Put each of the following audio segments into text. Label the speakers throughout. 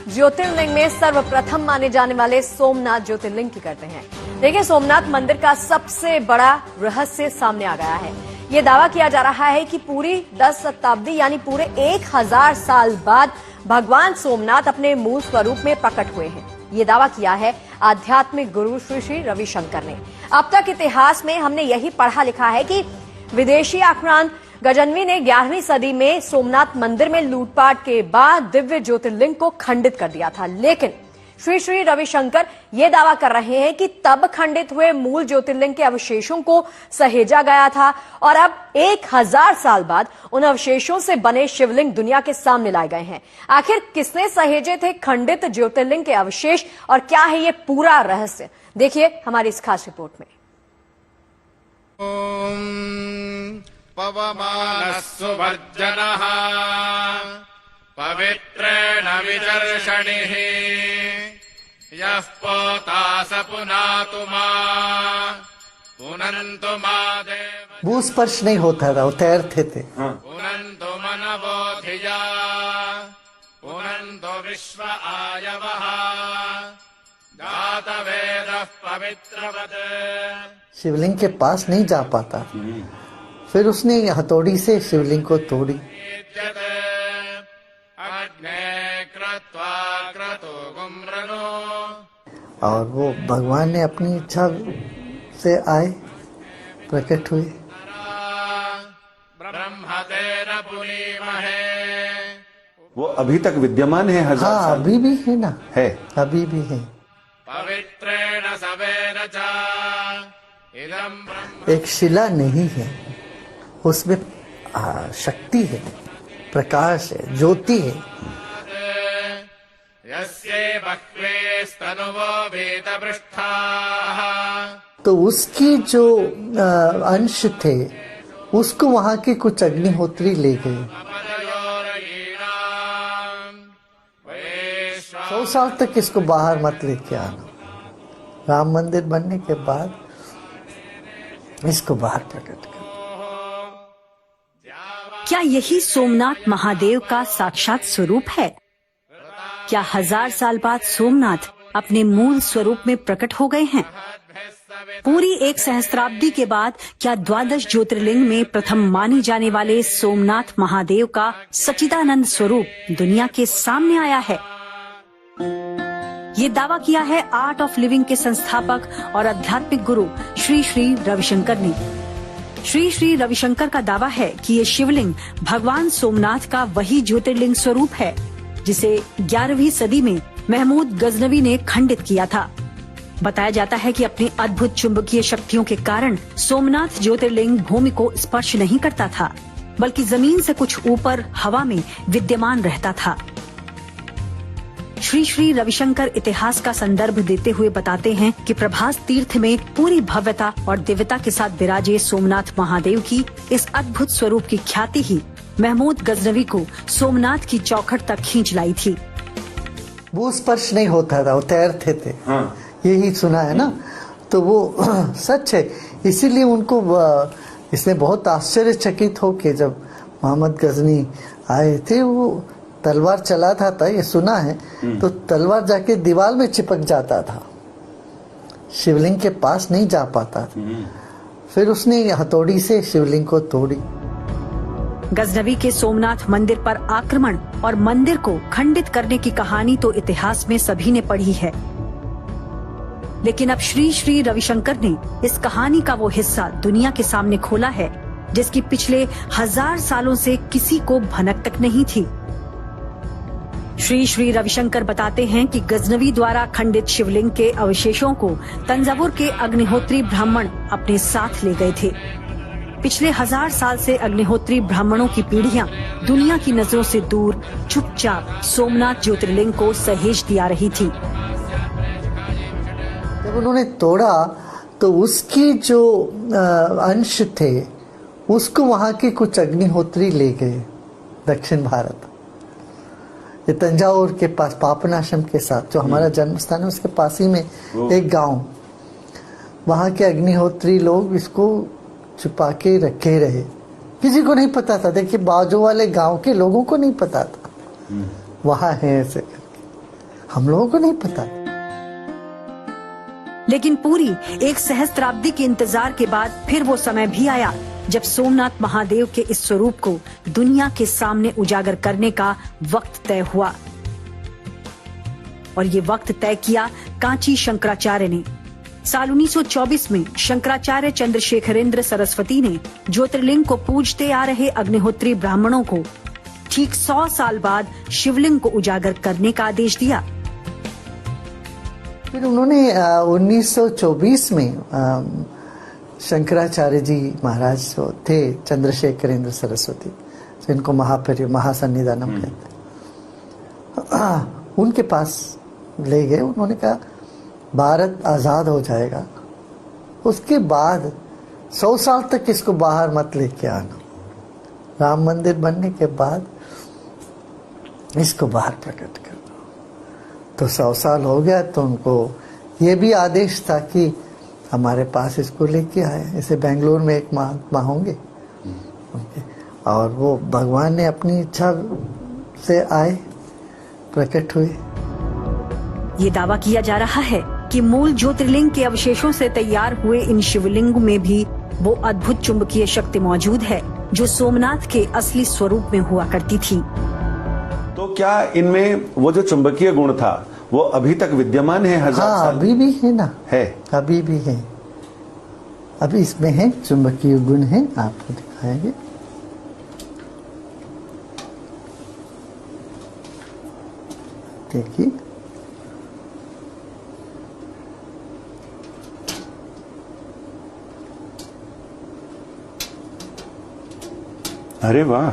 Speaker 1: ज्योतिर्लिंग में सर्वप्रथम माने जाने वाले सोमनाथ ज्योतिर्लिंग की करते हैं। देखिए, सोमनाथ मंदिर का सबसे बड़ा रहस्य सामने आ गया है। ये दावा किया जा रहा है कि पूरी 10 शताब्दी यानी पूरे 1000 साल बाद भगवान सोमनाथ अपने मूल स्वरूप में प्रकट हुए हैं। ये दावा किया है आध्यात्मिक गुरु श्री श्री रविशंकर ने। अब तक इतिहास में हमने यही पढ़ा लिखा है कि विदेशी आक्रांत गजनवी ने 11वीं सदी में सोमनाथ मंदिर में लूटपाट के बाद दिव्य ज्योतिर्लिंग को खंडित कर दिया था, लेकिन श्री श्री रविशंकर ये दावा कर रहे हैं कि तब खंडित हुए मूल ज्योतिर्लिंग के अवशेषों को सहेजा गया था और अब 1000 साल बाद उन अवशेषों से बने शिवलिंग दुनिया के सामने लाए गए हैं। आखिर किसने सहेजे थे खंडित ज्योतिर्लिंग के अवशेष और क्या है ये पूरा रहस्य, देखिए हमारी इस खास रिपोर्ट में।
Speaker 2: पवमानः सुवर्जनः पवित्रेण विदर्शनिः यः पोता स पुनातु मां पुनन्तु मा देव।
Speaker 3: वो स्पर्श नहीं होता था, वो तैरते थे।
Speaker 2: पुनन्तु मनवो धिया पुनन्तु विश्व आयवः जातवेदः पवित्रवत्।
Speaker 3: शिवलिंग के पास नहीं जा पाता, फिर उसने हथौड़ी से शिवलिंग को तोड़ी। और वो भगवान ने अपनी इच्छा से आए, प्रकट हुए।
Speaker 4: वो अभी तक विद्यमान है 1000 साल?
Speaker 3: हाँ, अभी भी है ना,
Speaker 4: है,
Speaker 3: अभी भी है। एक शिला नहीं है, उसमें शक्ति है, प्रकाश है, ज्योति है। तो उसकी जो अंश थे उसको वहां के कुछ अग्निहोत्री ले गए। 100 साल तक इसको बाहर मत लेके आना। राम मंदिर बनने के बाद इसको बाहर प्रकट कर।
Speaker 5: क्या यही सोमनाथ महादेव का साक्षात स्वरूप है? क्या 1000 साल बाद सोमनाथ अपने मूल स्वरूप में प्रकट हो गए हैं? पूरी 1 सहस्त्राब्दी के बाद क्या 12 ज्योतिर्लिंग में प्रथम माने जाने वाले सोमनाथ महादेव का सच्चिदानंद स्वरूप दुनिया के सामने आया है? ये दावा किया है आर्ट ऑफ लिविंग के संस्थापक और आध्यात्मिक गुरु श्री श्री रविशंकर ने। श्री श्री रविशंकर का दावा है कि ये शिवलिंग भगवान सोमनाथ का वही ज्योतिर्लिंग स्वरूप है जिसे 11वीं सदी में महमूद गजनवी ने खंडित किया था। बताया जाता है कि अपनी अद्भुत चुंबकीय शक्तियों के कारण सोमनाथ ज्योतिर्लिंग भूमि को स्पर्श नहीं करता था, बल्कि जमीन से कुछ ऊपर हवा में विद्यमान रहता था। श्री श्री रविशंकर इतिहास का संदर्भ देते हुए बताते हैं कि प्रभास तीर्थ में पूरी भव्यता और दिव्यता के साथ विराजे सोमनाथ महादेव की इस अद्भुत स्वरूप की ख्याति ही महमूद गजनवी को सोमनाथ की चौखट तक खींच लाई थी।
Speaker 3: वो स्पर्श नहीं होता था, वो तैरते थे। यही सुना है ना, तो वो सच है। इसीलिए उनको इसने बहुत आश्चर्यचकित होके जब मोहम्मद गजनी आए थे, वो तलवार चलाता था, ये सुना है, तो तलवार जाके दीवार में चिपक जाता था, शिवलिंग के पास नहीं जा पाता था। फिर उसने हथौड़ी से शिवलिंग को तोड़ी।
Speaker 5: गजनवी के सोमनाथ मंदिर पर आक्रमण और मंदिर को खंडित करने की कहानी तो इतिहास में सभी ने पढ़ी है, लेकिन अब श्री श्री रविशंकर ने इस कहानी का वो हिस्सा दुनिया के सामने खोला है जिसकी पिछले 1000 सालों से किसी को भनक तक नहीं थी। श्री श्री रविशंकर बताते हैं कि गजनवी द्वारा खंडित शिवलिंग के अवशेषों को तंजावुर के अग्निहोत्री ब्राह्मण अपने साथ ले गए थे। पिछले 1000 साल से अग्निहोत्री ब्राह्मणों की पीढ़ियां दुनिया की नजरों से दूर चुपचाप सोमनाथ ज्योतिर्लिंग को सहेज दिया रही थी।
Speaker 3: जब उन्होंने तोड़ा तो उसकी जो अंश थे उसको वहां के कुछ अग्निहोत्री ले गए दक्षिण भारत। ये तंजावुर के पास पापनाशम के साथ, जो हमारा जन्म स्थान है उसके पास ही में एक गांव, वहां के अग्निहोत्री लोग इसको छुपा के रखे रहे, किसी को नहीं पता था। देखिए, बाजू वाले गांव के लोगों को नहीं पता था वहां है ऐसे करके। हम लोगों को नहीं पता।
Speaker 5: लेकिन पूरी एक सहस्त्राब्दी के इंतजार के बाद फिर वो समय भी आया जब सोमनाथ महादेव के इस स्वरूप को दुनिया के सामने उजागर करने का वक्त तय हुआ। और ये वक्त तय किया कांची शंकराचार्य ने। साल 1924 में शंकराचार्य चंद्रशेखरेंद्र सरस्वती ने ज्योतिर्लिंग को पूजते आ रहे अग्निहोत्री ब्राह्मणों को ठीक 100 साल बाद शिवलिंग को उजागर करने का आदेश दिया।
Speaker 3: फिर उन्होंने 1924 में शंकराचार्य जी महाराज जो थे चंद्रशेखरेंद्र सरस्वती, जिनको महासन्निधानम कहते, उनके पास ले गए। उन्होंने कहा भारत आजाद हो जाएगा, उसके बाद 100 साल तक इसको बाहर मत लेके आना, राम मंदिर बनने के बाद इसको बाहर प्रकट कर दो। तो 100 साल हो गया तो उनको ये भी आदेश था कि हमारे पास इसको लेके आए। ऐसे बेंगलोर में एक महात्मा होंगे उनके, और वो भगवान ने अपनी इच्छा से आए, प्रकट हुए।
Speaker 5: ये दावा किया जा रहा है कि मूल ज्योतिर्लिंग के अवशेषों से तैयार हुए इन शिवलिंग में भी वो अद्भुत चुंबकीय शक्ति मौजूद है जो सोमनाथ के असली स्वरूप में हुआ करती थी।
Speaker 4: तो क्या इनमें वो जो चुंबकीय गुण था वो अभी तक विद्यमान है? 1000
Speaker 3: हाँ,
Speaker 4: साल
Speaker 3: अभी भी है ना,
Speaker 4: है,
Speaker 3: अभी भी है। अभी इसमें है चुंबकीय गुण है, आपको दिखाएंगे। देखिए,
Speaker 4: अरे वाह,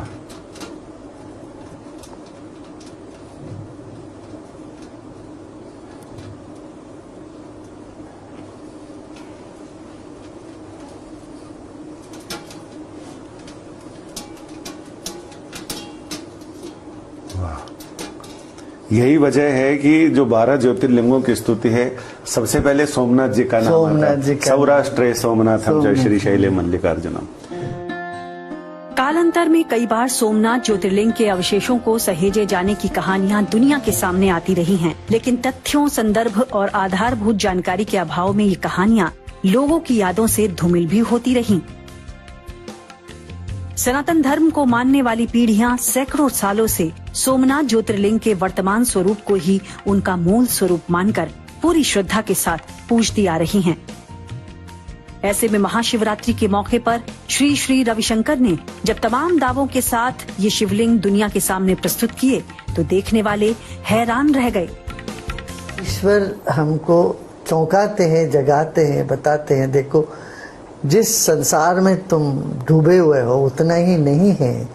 Speaker 4: यही वजह है कि जो 12 ज्योतिर्लिंगों की स्तुति है, सबसे पहले सोमनाथ जी का नाम आता है। सौराष्ट्रे सोमनाथम जय श्री शैले मल्लिकार्जुनम।
Speaker 5: कालांतर में कई बार सोमनाथ ज्योतिर्लिंग के अवशेषों को सहेजे जाने की कहानियां दुनिया के सामने आती रही हैं, लेकिन तथ्यों, संदर्भ और आधारभूत जानकारी के अभाव में ये कहानियां लोगों की यादों से धूमिल भी होती रहीं। सनातन धर्म को मानने वाली पीढ़ियां सैकड़ों सालों से सोमनाथ ज्योतिर्लिंग के वर्तमान स्वरूप को ही उनका मूल स्वरूप मानकर पूरी श्रद्धा के साथ पूजती आ रही हैं। ऐसे में महाशिवरात्रि के मौके पर श्री श्री रविशंकर ने जब तमाम दावों के साथ ये शिवलिंग दुनिया के सामने प्रस्तुत किए तो देखने वाले हैरान रह गए।
Speaker 3: ईश्वर हमको चौंकाते हैं, जगाते हैं, बताते हैं, देखो जिस संसार में तुम डूबे हुए हो उतना ही नहीं है।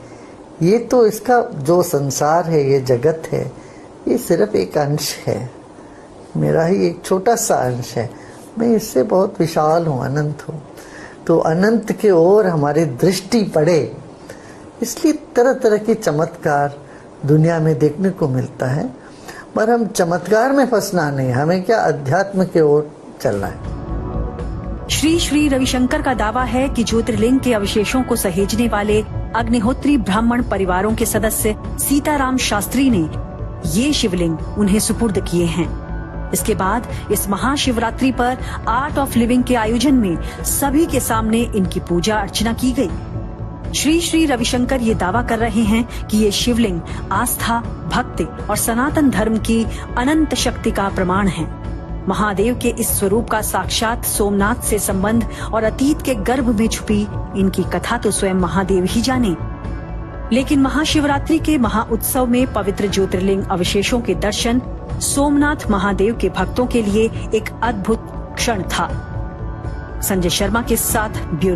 Speaker 3: ये तो इसका जो संसार है, ये जगत है, ये सिर्फ एक अंश है, मेरा ही एक छोटा सा अंश है। मैं इससे बहुत विशाल हूँ, अनंत हूँ। तो अनंत के ओर हमारी दृष्टि पड़े, इसलिए तरह तरह के चमत्कार दुनिया में देखने को मिलता है। पर हम चमत्कार में फंसना नहीं, हमें क्या अध्यात्म के ओर चलना है।
Speaker 5: श्री श्री रविशंकर का दावा है कि ज्योतिर्लिंग के अवशेषों को सहेजने वाले अग्निहोत्री ब्राह्मण परिवारों के सदस्य सीताराम शास्त्री ने ये शिवलिंग उन्हें सुपुर्द किए हैं। इसके बाद इस महाशिवरात्रि पर आर्ट ऑफ लिविंग के आयोजन में सभी के सामने इनकी पूजा अर्चना की गई। श्री श्री रविशंकर ये दावा कर रहे हैं कि ये शिवलिंग आस्था, भक्ति और सनातन धर्म की अनंत शक्ति का प्रमाण है। महादेव के इस स्वरूप का साक्षात सोमनाथ से संबंध और अतीत के गर्भ में छुपी इनकी कथा तो स्वयं महादेव ही जाने। लेकिन महाशिवरात्रि के महाउत्सव में पवित्र ज्योतिर्लिंग अवशेषों के दर्शन सोमनाथ महादेव के भक्तों के लिए एक अद्भुत क्षण था। संजय शर्मा के साथ ब्यूरो।